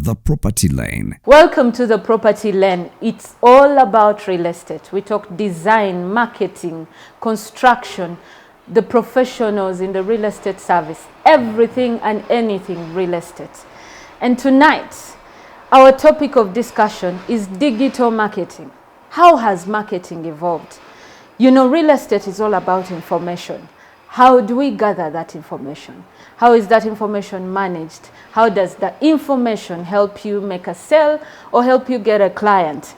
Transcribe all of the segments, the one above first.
The Property Lane. Welcome to The Property Lane. It's all about real estate. We talk design, marketing, construction, the professionals in the real estate service, everything and anything real estate. And tonight, our topic of discussion is digital marketing. How has marketing evolved? You know, real estate is all about information. How do we gather that information? How is that information managed? How does the information help you make a sale or help you get a client?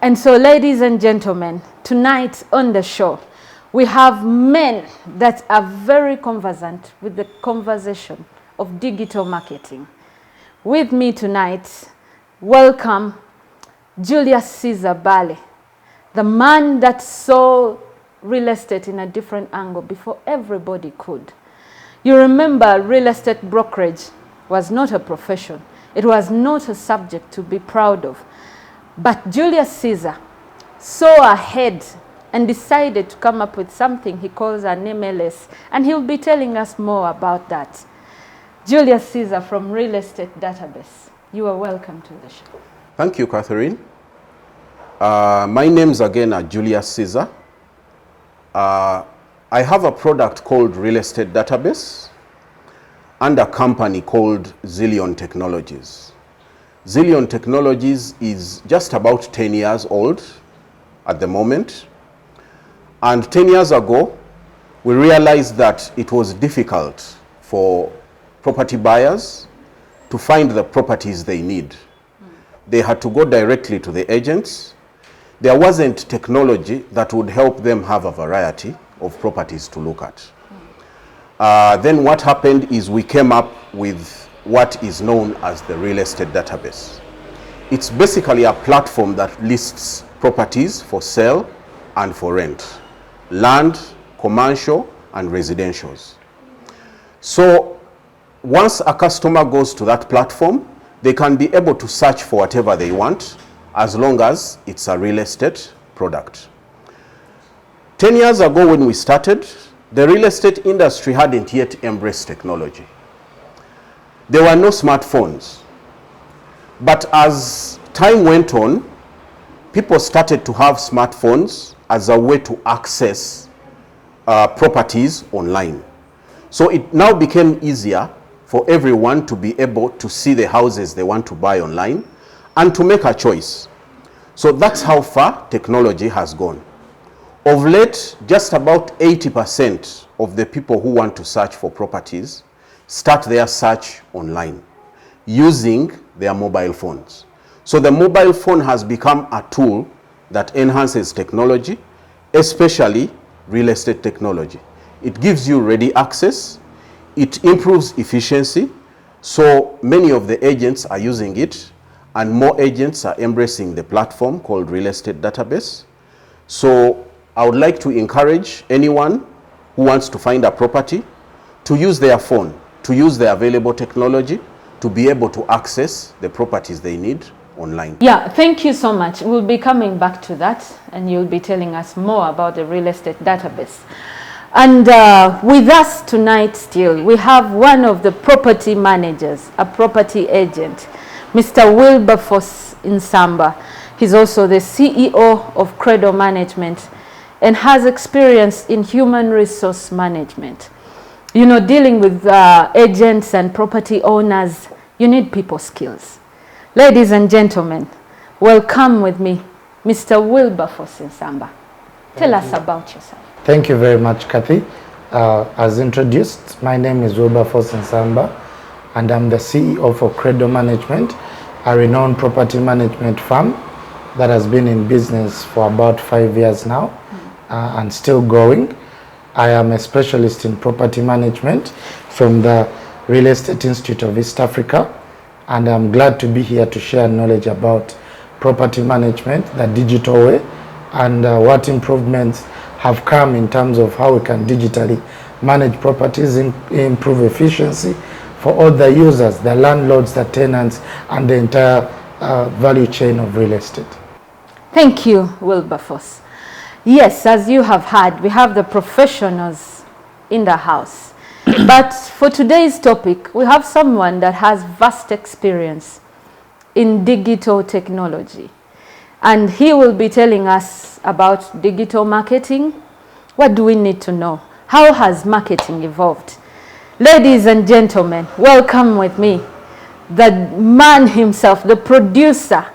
And so, ladies and gentlemen, tonight on the show, we have men that are very conversant with the conversation of digital marketing. With me tonight, welcome Julius Caesar Bale, the man that saw real estate in a different angle before everybody could. You remember, real estate brokerage was not a profession. It was not a subject to be proud of. But Julius Caesar saw ahead and decided to come up with something he calls an MLS, and he'll be telling us more about that. Julius Caesar from Real Estate Database, you are welcome to the show. Thank you, Catherine. My name's again Julius Caesar. I have a product called Real Estate Database and a company called Zillion Technologies. Zillion Technologies is just about 10 years old at the moment. And 10 years ago, we realized that it was difficult for property buyers to find the properties they need. They had to go directly to the agents. There wasn't technology that would help them have a variety of properties to look at. Then what happened is we came up with what is known as the Real Estate Database. It's basically a platform that lists properties for sale and for rent, land, commercial, and residentials. So once a customer goes to that platform, they can be able to search for whatever they want as long as it's a real estate product. 10 years ago when we started, the real estate industry hadn't yet embraced technology. There were no smartphones. But as time went on, people started to have smartphones as a way to access properties online. So it now became easier for everyone to be able to see the houses they want to buy online and to make a choice. So that's how far technology has gone. Of late, just about 80% of the people who want to search for properties start their search online using their mobile phones. So the mobile phone has become a tool that enhances technology, especially real estate technology. It gives you ready access. It improves efficiency. So many of the agents are using it, and more agents are embracing the platform called Real Estate Database. So I would like to encourage anyone who wants to find a property to use their phone, to use the available technology to be able to access the properties they need online. Yeah, thank you so much. We'll be coming back to that, and you'll be telling us more about the Real Estate Database. And with us tonight still, we have one of the property managers, a property agent, Mr. Wilberforce Nsamba. He's also the CEO of Credo Management and has experience in human resource management. You know, dealing with agents and property owners, you need people skills. Ladies and gentlemen, welcome with me, Mr. Wilberforce Nsamba. Tell us about yourself. Thank you very much, Kathy. As introduced, my name is Wilberforce Nsamba, and I'm the CEO for Credo Management, a renowned property management firm that has been in business for about 5 years now and still growing. I am a specialist in property management from the Real Estate Institute of East Africa, and I'm glad to be here to share knowledge about property management, the digital way, and what improvements have come in terms of how we can digitally manage properties, improve efficiency for all the users, the landlords, the tenants, and the entire value chain of real estate. Thank you, Wilberforce. Yes, as you have heard, we have the professionals in the house. But for today's topic, we have someone that has vast experience in digital technology. And he will be telling us about digital marketing. What do we need to know? How has marketing evolved? Ladies and gentlemen, welcome with me the man himself, the producer,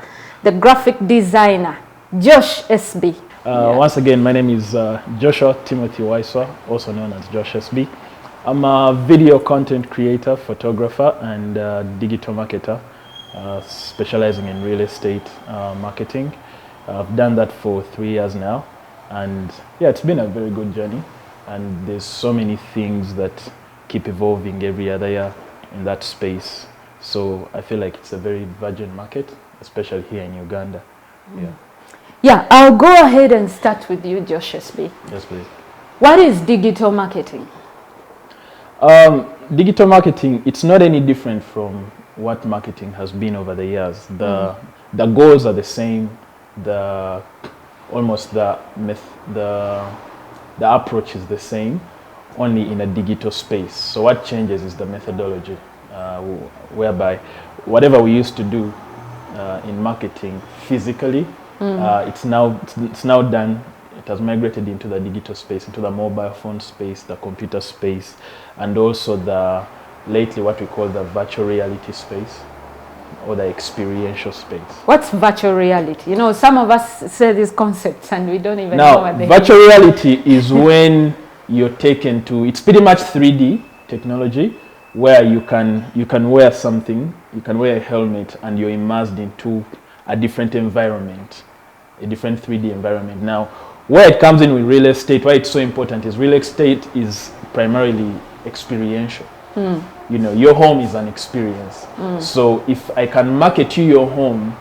the graphic designer, Josh SB. Once again, my name is Joshua Timothy Waiswa, also known as Josh SB. I'm a video content creator, photographer, and digital marketer, specializing in real estate marketing. I've done that for 3 years now, and yeah, it's been a very good journey, and there's so many things that keep evolving every other year in that space. So I feel like it's a very virgin market, especially here in Uganda. Yeah, I'll go ahead and start with you, Josh SB. Yes, please. What is digital marketing? Digital marketing, it's not any different from what marketing has been over the years. The goals are the same. The approach is the same, only in a digital space. So what changes is the methodology, whereby whatever we used to do in marketing physically, it's now done. It has migrated into the digital space, into the mobile phone space, the computer space, and also lately what we call the virtual reality space, or the experiential space. What's virtual reality? You know, some of us say these concepts and we don't even know what they Now, virtual reality is when you're taken to, it's pretty much 3D technology, where you can wear something, you can wear a helmet, and you're immersed into a different environment, a different 3D environment. Now, where it comes in with real estate, why it's so important is real estate is primarily experiential. You know, your home is an experience. So if I can market you your home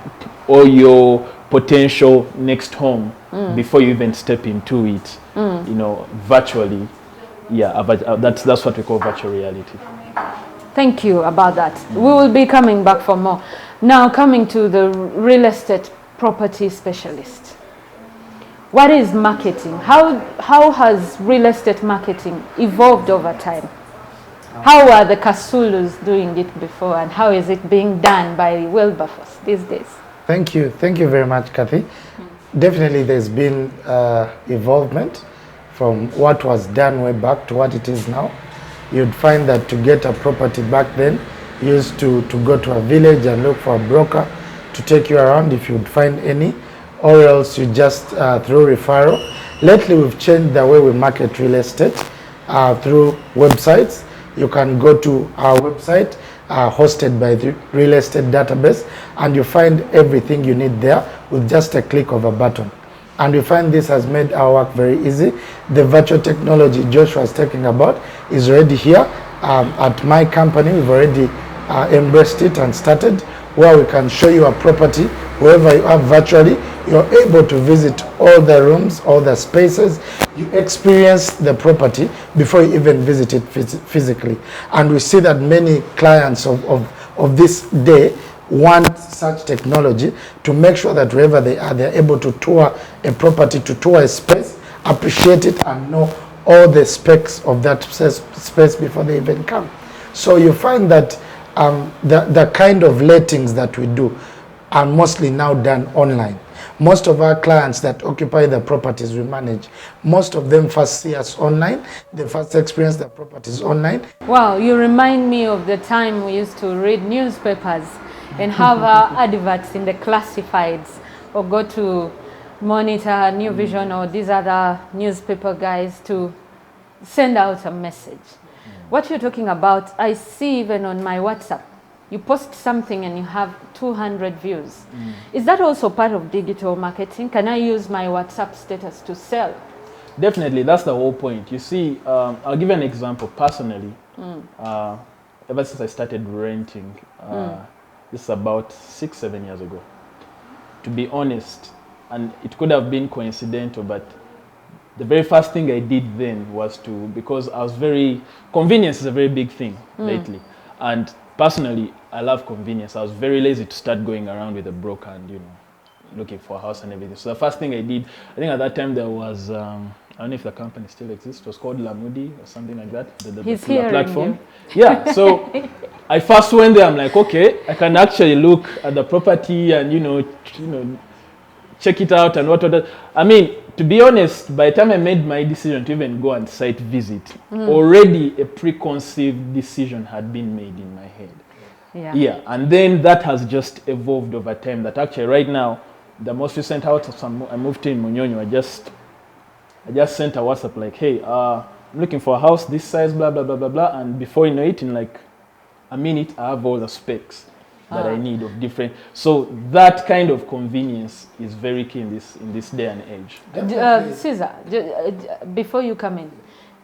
or your potential next home before you even step into it, you know, virtually, that's what we call virtual reality. Thank you about that. We will be coming back for more. Now, coming to the real estate property specialist. What is marketing? How has real estate marketing evolved over time? How are the Kasulus doing it before, and how is it being done by Wilberforce these days? Thank you very much, Kathy. Definitely there's been evolvement from what was done way back to what it is now. You'd find that to get a property back then, you used to go to a village and look for a broker to take you around if you'd find any, or else you just through referral. Lately we've changed the way we market real estate through websites. You can go to our website hosted by the real estate database, and you find everything you need there with just a click of a button. And we find this has made our work very easy. The virtual technology Joshua was talking about is already here. At my company, we've already embraced it and started, where we can show you a property wherever you are virtually. You're able to visit all the rooms, all the spaces. You experience the property before you even visit it physically. And we see that many clients of this day want such technology to make sure that wherever they are, they're able to tour a property, to tour a space, appreciate it, and know all the specs of that space before they even come. So you find that the kind of lettings that we do are mostly now done online. Most of our clients that occupy the properties we manage, most of them first see us online. They first experience the properties online. Wow, you remind me of the time we used to read newspapers and have our adverts in the classifieds, or go to Monitor, New Vision, or these other newspaper guys to send out a message. What you're talking about, I see even on my WhatsApp. You post something and you have 200 views. Is that also part of digital marketing? Can I use my WhatsApp status to sell? Definitely, that's the whole point. You see, I'll give you an example. Personally, ever since I started renting, this is about 6-7 years ago. To be honest, and it could have been coincidental, but the very first thing I did then was because I was convenience is a very big thing lately. And personally, I love convenience. I was very lazy to start going around with a broker and, looking for a house and everything. So the first thing I did, I think at that time there was I don't know if the company still exists. It was called Lamudi or something like that. He's hearing platform. you. Yeah. So I first went there. I'm like, okay, I can actually look at the property and check it out and what. I mean, to be honest, by the time I made my decision to even go and site visit, already a preconceived decision had been made in my head. Yeah. And then that has just evolved over time. That actually right now, the most recent house I moved to in Munyonyo, I just sent a WhatsApp like, hey, I'm looking for a house this size, blah, blah, blah, blah, blah. And before you know it, in like a minute, I have all the specs that I need of different. So that kind of convenience is very key in this day and age. Caesar, before you come in,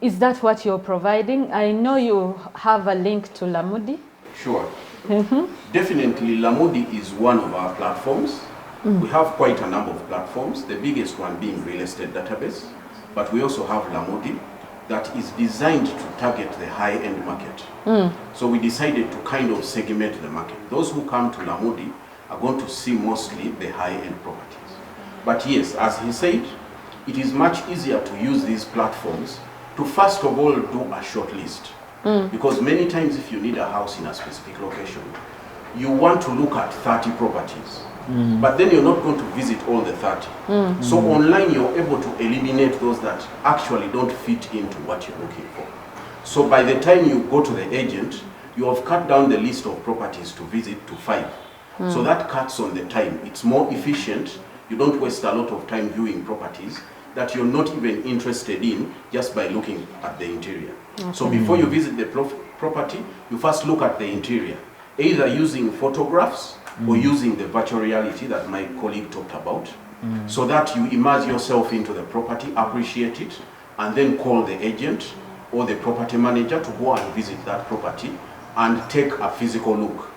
is that what you're providing? I know you have a link to Lamudi. Sure. Definitely, Lamudi is one of our platforms. We have quite a number of platforms, the biggest one being Real Estate Database, but we also have Lamudi that is designed to target the high-end market. So we decided to kind of segment the market. Those who come to Lamudi are going to see mostly the high-end properties. But yes, as he said, it is much easier to use these platforms to first of all do a short list. Because many times if you need a house in a specific location, you want to look at 30 properties. But then you're not going to visit all the 30. So online you're able to eliminate those that actually don't fit into what you're looking for. So by the time you go to the agent, you have cut down the list of properties to visit to 5. So that cuts on the time. It's more efficient. You don't waste a lot of time viewing properties that you're not even interested in just by looking at the interior. So before you visit the property, you first look at the interior, either using photographs or using the virtual reality that my colleague talked about, so that you immerse yourself into the property, appreciate it, and then call the agent or the property manager to go and visit that property and take a physical look.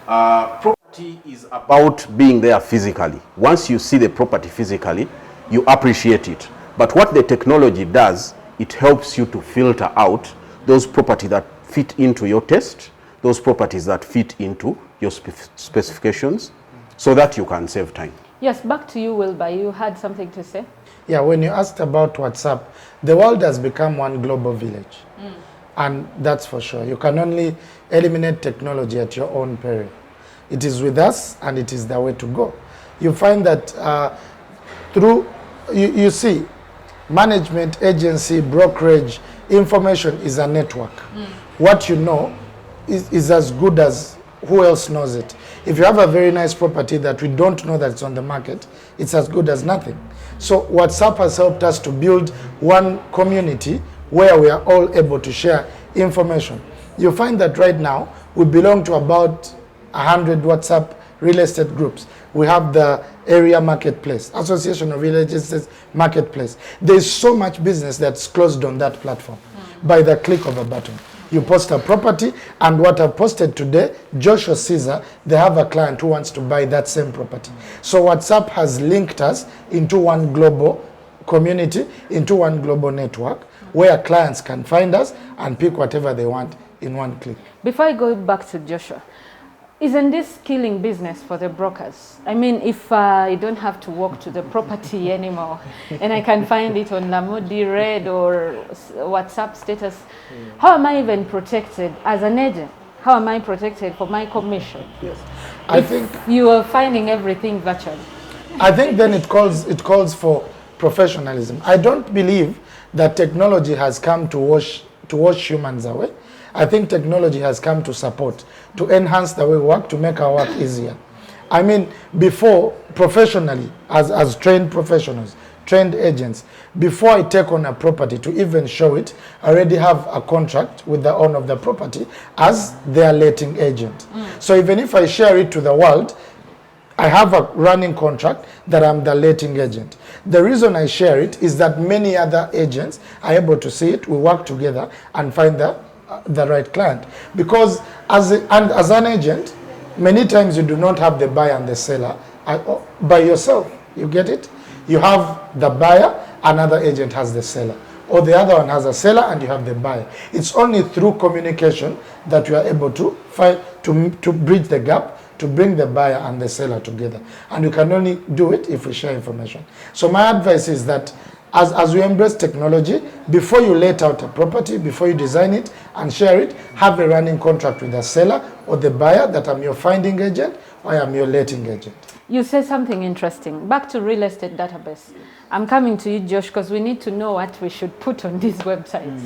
Property is about being there physically. Once you see the property physically, you appreciate it. But what the technology does, it helps you to filter out those properties that fit into your taste, those properties that fit into your specifications, so that you can save time. Yes, back to you, Wilbur. You had something to say? Yeah, when you asked about WhatsApp, the world has become one global village. And that's for sure. You can only eliminate technology at your own peril. It is with us and it is the way to go. You find that you see, management, agency, brokerage, information is a network. What you know is as good as who else knows it. If you have a very nice property that we don't know that it's on the market, it's as good as nothing. So WhatsApp has helped us to build one community where we are all able to share information. You find that right now we belong to about 100 WhatsApp real estate groups. We have the area marketplace, Association of Real Estate Marketplace. There's so much business that's closed on that platform by the click of a button. You post a property, and what I've posted today, Joshua Caesar, they have a client who wants to buy that same property. So WhatsApp has linked us into one global community, into one global network, where clients can find us and pick whatever they want in one click. Before I go back to Joshua, isn't this killing business for the brokers? I mean, if I don't have to walk to the property anymore and I can find it on Lamudi Red or WhatsApp status, how am I even protected as an agent? How am I protected for my commission? Yes. I think you are finding everything virtually. I think then it calls for professionalism. I don't believe that technology has come to wash humans away. I think technology has come to support, to enhance the way we work, to make our work easier. I mean, before, professionally, as trained professionals, trained agents, before I take on a property to even show it, I already have a contract with the owner of the property as their letting agent. So even if I share it to the world, I have a running contract that I'm the letting agent. The reason I share it is that many other agents are able to see it, we work together and find the right client. Because as an agent, many times you do not have the buyer and the seller by yourself. You get it? You have the buyer, another agent has the seller. Or the other one has a seller and you have the buyer. It's only through communication that you are able to to bridge the gap, to bring the buyer and the seller together. And you can only do it if we share information. So my advice is that as we embrace technology, before you let out a property, before you design it and share it, have a running contract with the seller or the buyer that I'm your finding agent or I am your letting agent. You said something interesting. Back to real estate database. I'm coming to you, Josh, because we need to know what we should put on these websites.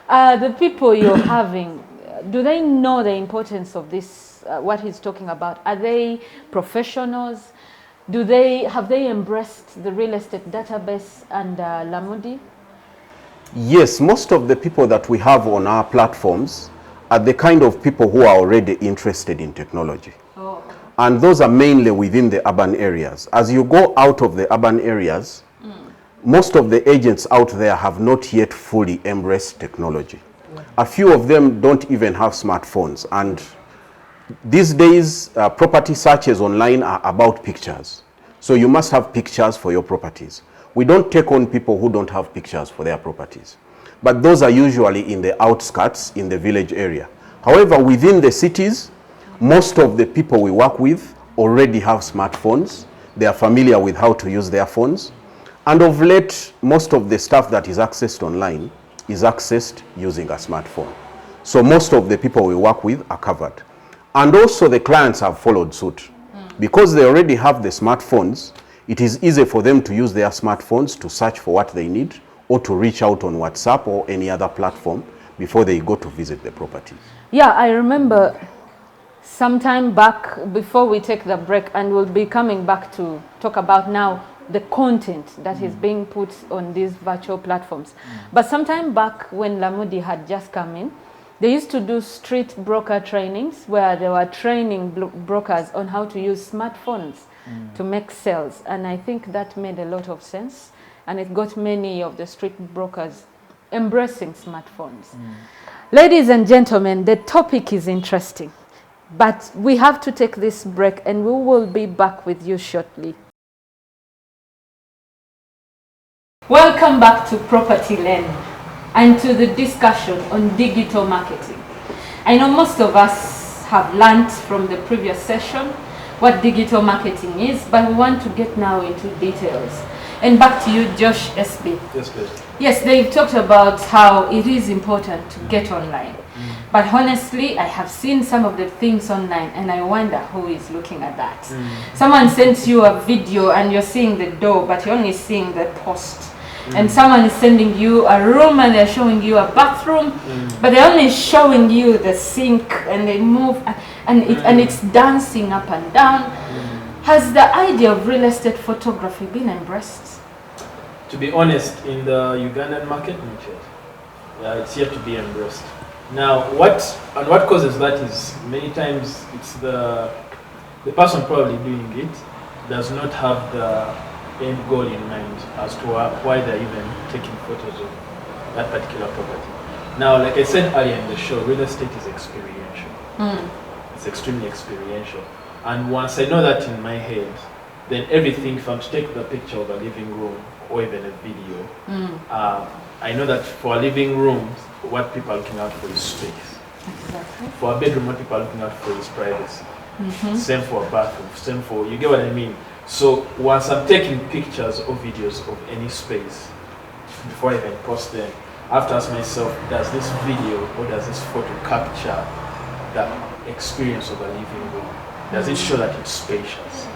The people you're having, do they know the importance of this, what he's talking about? Are they professionals? Have they embraced the real estate database and Lamudi? Yes, most of the people that we have on our platforms are the kind of people who are already interested in technology. Oh. And those are mainly within the urban areas. As you go out of the urban areas, most of the agents out there have not yet fully embraced technology. A few of them don't even have smartphones. And these days, property searches online are about pictures. So you must have pictures for your properties. We don't take on people who don't have pictures for their properties. But those are usually in the outskirts, in the village area. However, within the cities, most of the people we work with already have smartphones. They are familiar with how to use their phones. And of late, most of the stuff that is accessed online is accessed using a smartphone. So most of the people we work with are covered. And also the clients have followed suit. Because they already have the smartphones, it is easy for them to use their smartphones to search for what they need or to reach out on WhatsApp or any other platform before they go to visit the property. Yeah, I remember sometime back, before we take the break, and we'll be coming back to talk about now the content that is being put on these virtual platforms. But sometime back when Lamudi had just come in, they used to do street broker trainings where they were training brokers on how to use smartphones to make sales. And I think that made a lot of sense. And it got many of the street brokers embracing smartphones. Ladies and gentlemen, the topic is interesting. But we have to take this break and we will be back with you shortly. Welcome back to Property Lane and to the discussion on digital marketing. I know most of us have learned from the previous session what digital marketing is, but we want to get now into details. And back to you, Josh SB. Yes, please. Yes, they've talked about how it is important to get online. But honestly, I have seen some of the things online and I wonder who is looking at that. Someone sends you a video and you're seeing the door, but you're only seeing the post. And someone is sending you a room and they're showing you a bathroom, but they're only showing you the sink and they move and it's dancing up and down. Has the idea of real estate photography been embraced? To be honest, in the Ugandan market, it's yet to be embraced. Now, what causes that is many times it's the person probably doing it does not have the end goal in mind as to why they're even taking photos of that particular property. Now, like I said earlier in the show, real estate is experiential. It's extremely experiential. And once I know that in my head, then everything, if I'm to take the picture of a living room or even a video, I know that for a living room, what people are looking out for is space. Exactly. For a bedroom, what people are looking out for is privacy. Same for a bathroom, same for, you get what I mean? So once I'm taking pictures or videos of any space, before I even post them, I have to ask myself, does this video or does this photo capture the experience of a living room? Does it show that it's spacious?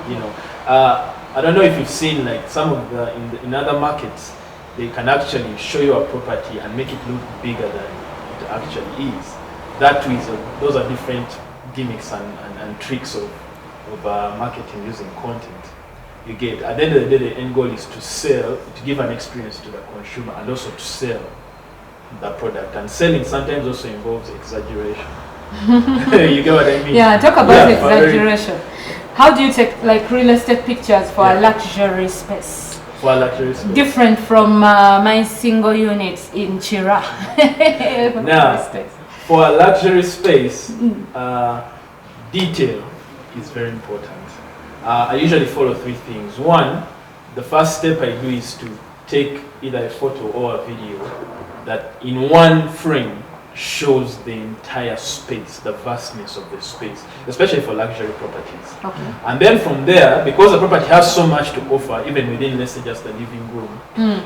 You know, I don't know if you've seen like some of in other markets, they can actually show you a property and make it look bigger than it actually is. That is, those are different gimmicks and tricks of marketing using content. You get, at the end of the day, the end goal is to sell, to give an experience to the consumer and also to sell the product. And selling sometimes also involves exaggeration. You get what I mean? Yeah, talk about exaggeration. How do you take like real estate pictures for a luxury space? For a luxury space. Different from my single units in Chira. Now, for a luxury space, detail is very important. I usually follow three things. One, the first step I do is to take either a photo or a video that in one frame shows the entire space, the vastness of the space, especially for luxury properties. Okay. And then from there, because the property has so much to offer, even within, let's say, just the living room,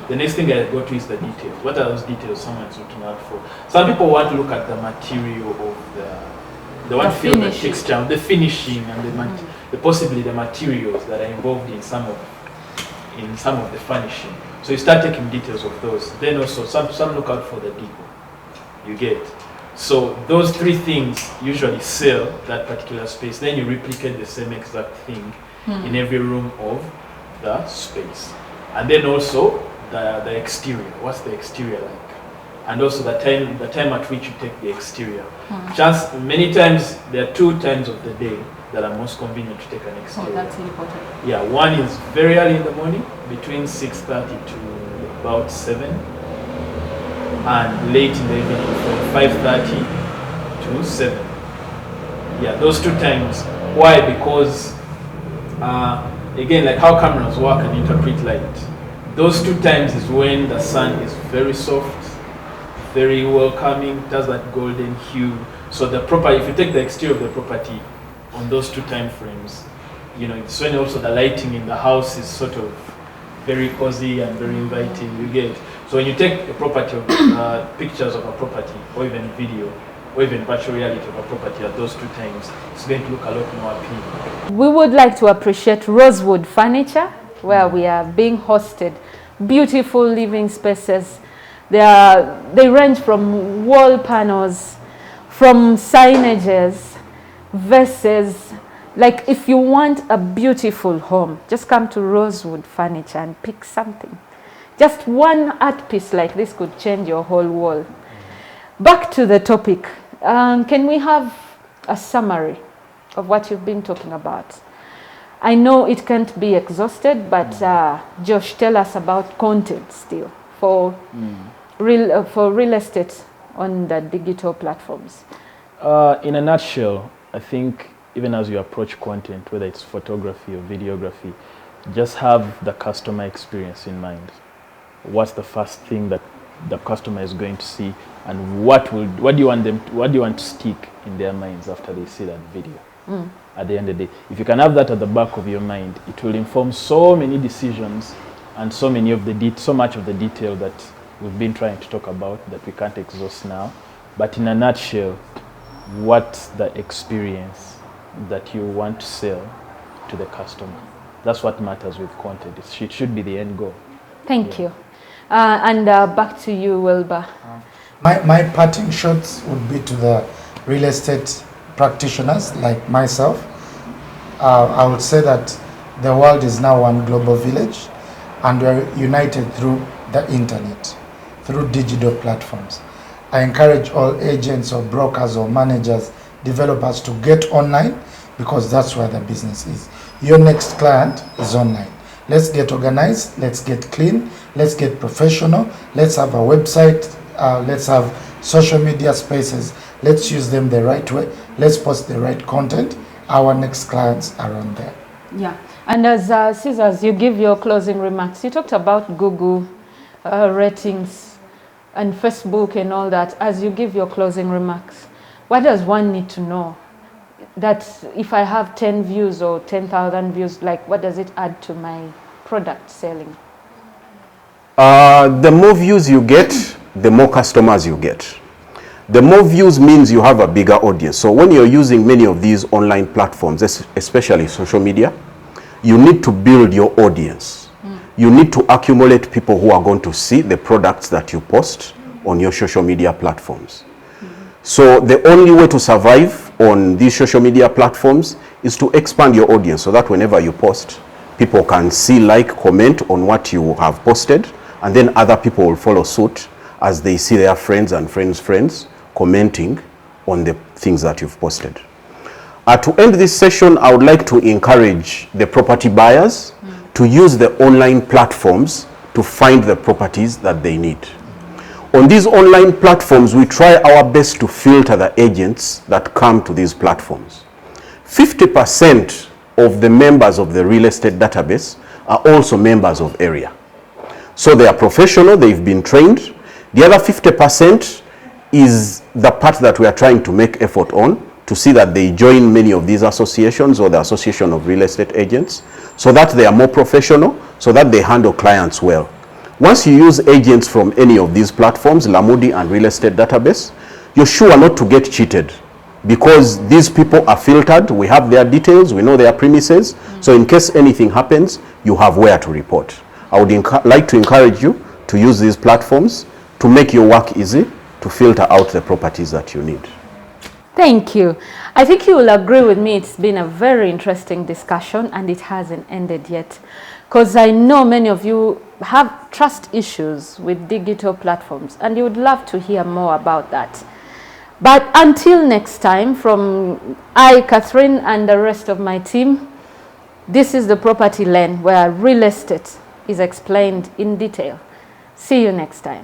the next thing I go to is the details. What are those details someone's looking out for? Some people want to look at the material of they want to feel the texture, the finishing, and the possibly the materials that are involved in some of the furnishing. So you start taking details of those. Then also some look out for the decor. You get. So those three things usually sell that particular space. Then you replicate the same exact thing in every room of the space. And then also the exterior. What's the exterior like? And also the time at which you take the exterior. Many times there are 2 times of the day that are most convenient to take an exterior. Oh, that's important. Yeah, one is very early in the morning, between 6:30 to about 7, and late in the evening from 5:30 to 7. Yeah, those 2 times. Why? Because again, like how cameras work and interpret light, those 2 times is when the sun is very soft, very welcoming, does that golden hue. So if you take the exterior of the property on those 2 time frames, it's when also the lighting in the house is sort of very cozy and very inviting. You get. So when you take a property, pictures of a property, or even video, or even virtual reality of a property at those 2 times, it's going to look a lot more appealing. We would like to appreciate Rosewood Furniture, where we are being hosted. Beautiful living spaces. They range from wall panels, from signages, vases. Like if you want a beautiful home, just come to Rosewood Furniture and pick something. Just one art piece like this could change your whole wall. Back to the topic. Can we have a summary of what you've been talking about? I know it can't be exhausted, but Josh, tell us about content still for real estate on the digital platforms. In a nutshell, I think even as you approach content, whether it's photography or videography, just have the customer experience in mind. What's the first thing that the customer is going to see, and what do you want to stick in their minds after they see that video? At the end of the day, if you can have that at the back of your mind, it will inform so many decisions and so much of the detail that we've been trying to talk about that we can't exhaust now. But in a nutshell, what's the experience that you want to sell to the customer? That's what matters with content. It should be the end goal. Thank you. And back to you, Wilbur. My parting shots would be to the real estate practitioners like myself. I would say that the world is now one global village, and we're united through the internet, through digital platforms. I encourage all agents or brokers or managers, developers to get online, because that's where the business is. Your next client is online. Let's get organized, let's get clean, let's get professional, let's have a website, let's have social media spaces, let's use them the right way, let's post the right content. Our next clients are on there. Yeah, and as Caesars, you give your closing remarks. You talked about Google ratings and Facebook and all that. As you give your closing remarks, what does one need to know? That if I have 10 views or 10,000 views, like what does it add to my product selling? The more views you get, the more customers you get. The more views means you have a bigger audience. So when you're using many of these online platforms, especially social media, you need to build your audience. You need to accumulate people who are going to see the products that you post on your social media platforms. So the only way to survive on these social media platforms is to expand your audience, so that whenever you post, people can see, like, comment on what you have posted, and then other people will follow suit as they see their friends and friends commenting on the things that you've posted. To end this session, I would like to encourage the property buyers to use the online platforms to find the properties that they need. On these online platforms, we try our best to filter the agents that come to these platforms. 50% of the members of the real estate database are also members of area. So they are professional, they've been trained. The other 50% is the part that we are trying to make effort on, to see that they join many of these associations or the Association of Real Estate Agents, so that they are more professional, so that they handle clients well. Once you use agents from any of these platforms, Lamudi and Real Estate Database, you're sure not to get cheated, because these people are filtered. We have their details, we know their premises, so in case anything happens, you have where to report. I would like to encourage you to use these platforms to make your work easy, to filter out the properties that you need. Thank you. I think you will agree with me, it's been a very interesting discussion and it hasn't ended yet. Because I know many of you have trust issues with digital platforms and you would love to hear more about that. But until next time, from I, Catherine, and the rest of my team, this is the Property Lane, where real estate is explained in detail. See you next time.